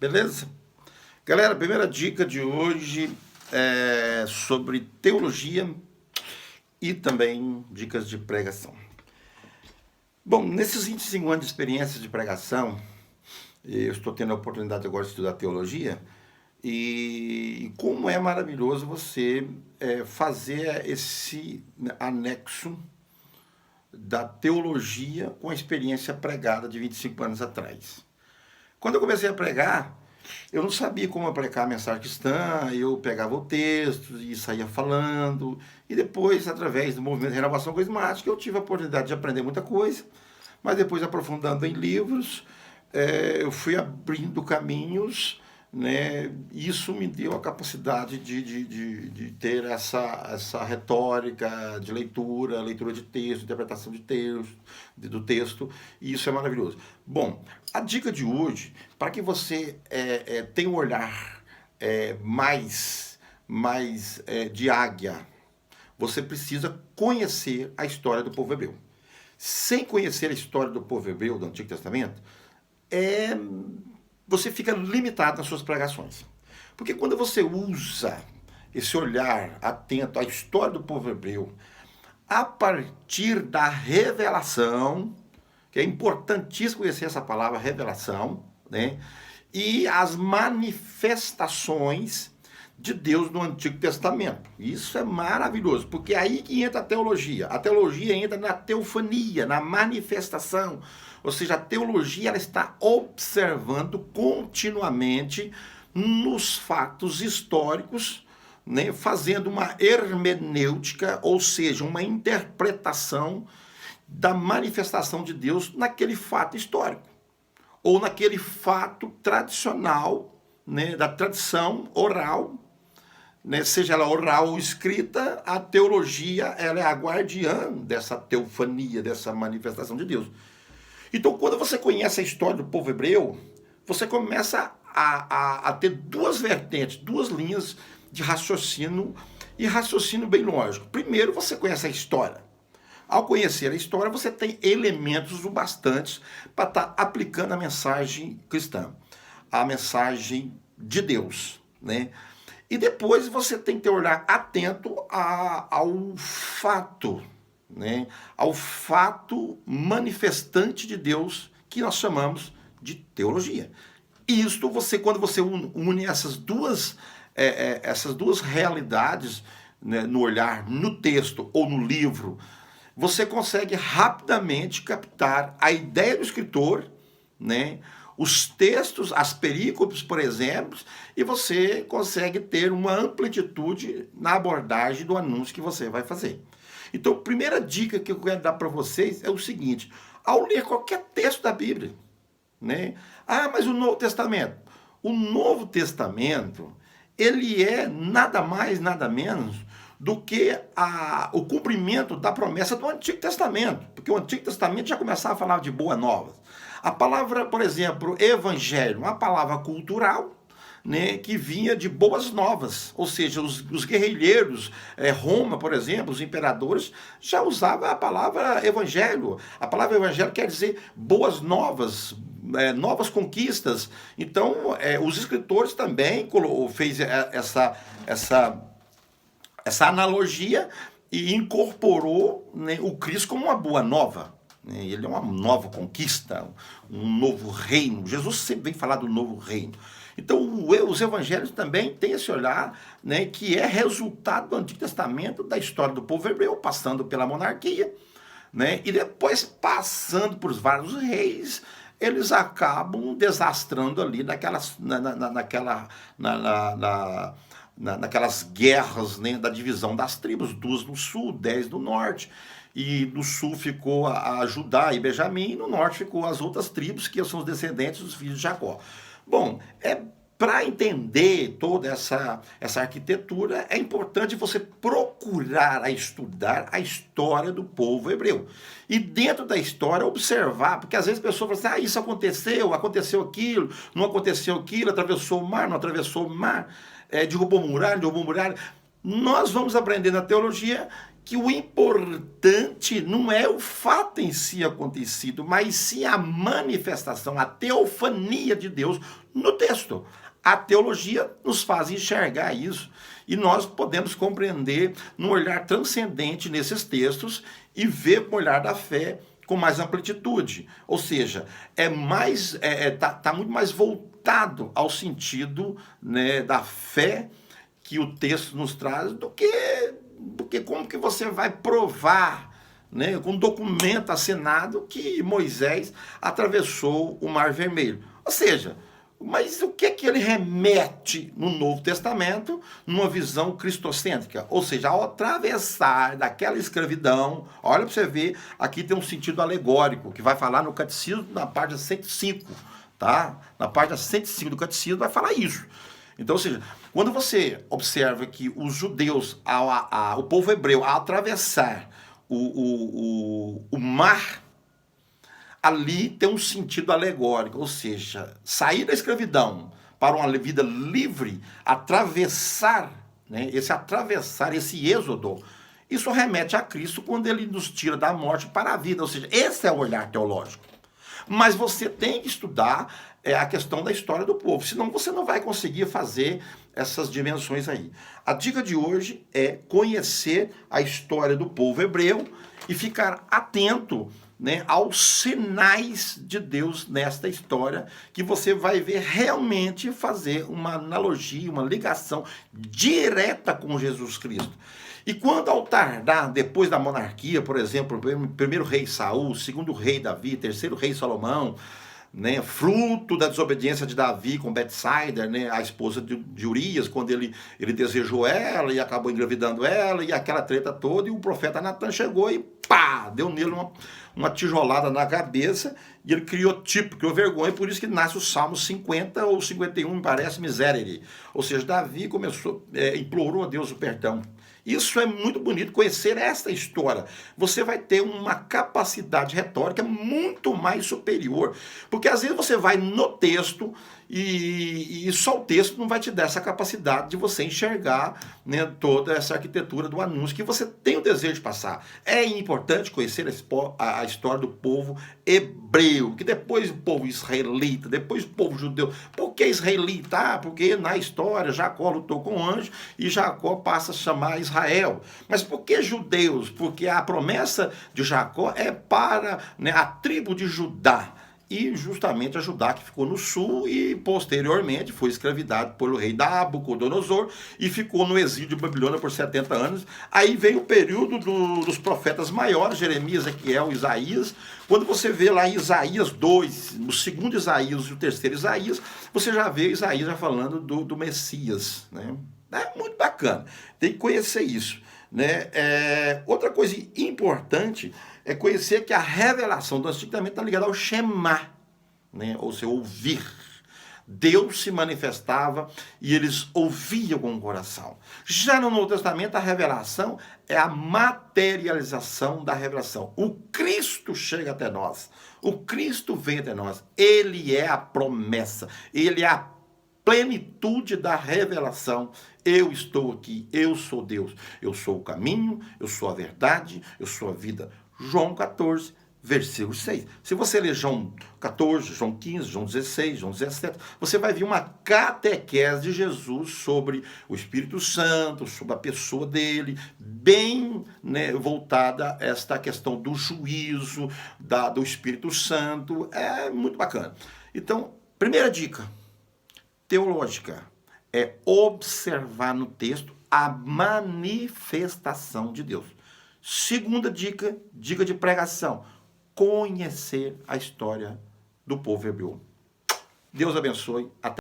Beleza? Galera, a primeira dica de hoje é sobre teologia e também dicas de pregação. Bom, nesses 25 anos de experiência de pregação, eu estou tendo a oportunidade agora de estudar teologia e como é maravilhoso você fazer esse anexo da teologia com a experiência pregada de 25 anos atrás. Quando eu comecei a pregar, eu não sabia como aplicar a mensagem cristã, eu pegava o texto e saía falando, e depois, através do movimento de renovação carismática, eu tive a oportunidade de aprender muita coisa, mas depois, aprofundando em livros, eu fui abrindo caminhos, né? Isso me deu a capacidade de ter essa retórica de leitura de texto, interpretação de texto, do texto, e isso é maravilhoso. Bom, a dica de hoje, para que você tenha um olhar mais de águia, você precisa conhecer a história do povo hebreu. Sem conhecer a história do povo hebreu do Antigo Testamento, é, você fica limitado nas suas pregações. Porque quando você usa esse olhar atento à história do povo hebreu, a partir da revelação, que é importantíssimo conhecer essa palavra revelação, né? E as manifestações de Deus no Antigo Testamento. Isso é maravilhoso, porque é aí que entra a teologia. A teologia entra na teofania, na manifestação. Ou seja, a teologia ela está observando continuamente nos fatos históricos, né, fazendo uma hermenêutica, ou seja, uma interpretação da manifestação de Deus naquele fato histórico, ou naquele fato tradicional, né, da tradição oral, né, seja ela oral ou escrita, a teologia ela é a guardiã dessa teofania, dessa manifestação de Deus. Então, quando você conhece a história do povo hebreu, você começa a ter duas vertentes, duas linhas de raciocínio, e raciocínio bem lógico. Primeiro, você conhece a história. Ao conhecer a história, você tem elementos o bastante para estar aplicando a mensagem cristã, a mensagem de Deus, né? E depois você tem que ter um olhar atento ao fato, né? Ao fato manifestante de Deus que nós chamamos de teologia. Isto você, quando você une essas duas realidades, né, no olhar, no texto ou no livro, você consegue rapidamente captar a ideia do escritor, né? Os textos, as perícopes, por exemplo, e você consegue ter uma amplitude na abordagem do anúncio que você vai fazer. Então, a primeira dica que eu quero dar para vocês é o seguinte: ao ler qualquer texto da Bíblia, né? Ah, mas o Novo Testamento. O Novo Testamento, ele é nada mais, nada menos do que o cumprimento da promessa do Antigo Testamento, porque o Antigo Testamento já começava a falar de boas novas. A palavra, por exemplo, evangelho, uma palavra cultural, né, que vinha de boas novas, ou seja, os guerrilheiros, Roma, por exemplo, os imperadores, já usavam a palavra evangelho. A palavra evangelho quer dizer boas novas, novas conquistas. Então, os escritores também fez essa analogia e incorporou, né, o Cristo como uma boa nova. Ele é uma nova conquista, um novo reino. Jesus sempre vem falar do novo reino. Então, os evangelhos também têm esse olhar, né, que é resultado do Antigo Testamento, da história do povo hebreu, passando pela monarquia, né, e depois passando por vários reis, eles acabam desastrando ali naquelas guerras, né, da divisão das tribos, 2 no sul, 10 no norte. E no sul ficou a Judá e Benjamim, e no norte ficou as outras tribos, que são os descendentes dos filhos de Jacó. Bom, para entender toda essa arquitetura, é importante você procurar estudar a história do povo hebreu. E dentro da história, observar, porque às vezes a pessoa fala assim: isso aconteceu aquilo, não aconteceu aquilo, atravessou o mar, não atravessou o mar, derrubou muralha, derrubou muralha. Nós vamos aprender na teologia que o importante não é o fato em si acontecido, mas sim a manifestação, a teofania de Deus no texto. A teologia nos faz enxergar isso e nós podemos compreender num olhar transcendente nesses textos e ver com o olhar da fé com mais amplitude. Ou seja, tá muito mais voltado ao sentido, né, da fé que o texto nos traz do que como que você vai provar, né, com um documento assinado que Moisés atravessou o Mar Vermelho. Ou seja, mas o que ele remete no Novo Testamento numa visão cristocêntrica? Ou seja, ao atravessar daquela escravidão, olha para você ver, aqui tem um sentido alegórico, que vai falar no Catecismo, na página 105, tá? Na página 105 do Catecismo vai falar isso. Então, ou seja, quando você observa que os judeus, o povo hebreu, ao atravessar o mar, ali tem um sentido alegórico, ou seja, sair da escravidão para uma vida livre, atravessar, né, esse êxodo, isso remete a Cristo quando ele nos tira da morte para a vida, ou seja, esse é o olhar teológico. Mas você tem que estudar a questão da história do povo, senão você não vai conseguir fazer essas dimensões aí. A dica de hoje é conhecer a história do povo hebreu e ficar atento, né, aos sinais de Deus nesta história, que você vai ver realmente fazer uma analogia, uma ligação direta com Jesus Cristo. E quando ao tardar, depois da monarquia, por exemplo, o primeiro rei Saul, segundo rei Davi, terceiro rei Salomão, né, fruto da desobediência de Davi com Betsaida, né, a esposa de Urias, quando ele desejou ela e acabou engravidando ela, e aquela treta toda, e o profeta Natan chegou e pá, deu nele uma tijolada na cabeça, e ele criou vergonha, por isso que nasce o Salmo 50 ou 51, me parece, miserere. Ou seja, Davi implorou a Deus o perdão. Isso é muito bonito, conhecer esta história. Você vai ter uma capacidade retórica muito mais superior, porque às vezes você vai no texto e só o texto não vai te dar essa capacidade de você enxergar, né, toda essa arquitetura do anúncio que você tem o desejo de passar. É importante conhecer a história do povo hebreu, que depois o povo israelita, depois o povo judeu. Por que israelita? Porque na história Jacó lutou com o anjo e Jacó passa a chamar Israel. Mas por que judeus? Porque a promessa de Jacó é para, né, a tribo de Judá. E justamente a Judá, que ficou no sul e posteriormente foi escravidado pelo rei Nabucodonosor e ficou no exílio de Babilônia por 70 anos. Aí vem o período dos profetas maiores, Jeremias, Ezequiel, Isaías. Quando você vê lá em Isaías 2, o segundo Isaías e o terceiro Isaías, você já vê Isaías já falando do Messias, né? É muito bacana, tem que conhecer isso, né? Outra coisa importante é conhecer que a revelação do Antigo Testamento está ligada ao Shema, né? Ou seja, ouvir. Deus se manifestava e eles ouviam com o coração. Já no Novo Testamento, a revelação é a materialização da revelação. O Cristo chega até nós. O Cristo vem até nós. Ele é a promessa. Ele é a plenitude da revelação. Eu estou aqui, eu sou Deus. Eu sou o caminho, eu sou a verdade, eu sou a vida. João 14, versículo 6. Se você ler João 14, João 15, João 16, João 17, você vai ver uma catequese de Jesus sobre o Espírito Santo, sobre a pessoa dele, bem, né, voltada a esta questão do juízo, do Espírito Santo. É muito bacana. Então, primeira dica teológica é observar no texto a manifestação de Deus. Segunda dica de pregação, conhecer a história do povo hebreu. Deus abençoe. Até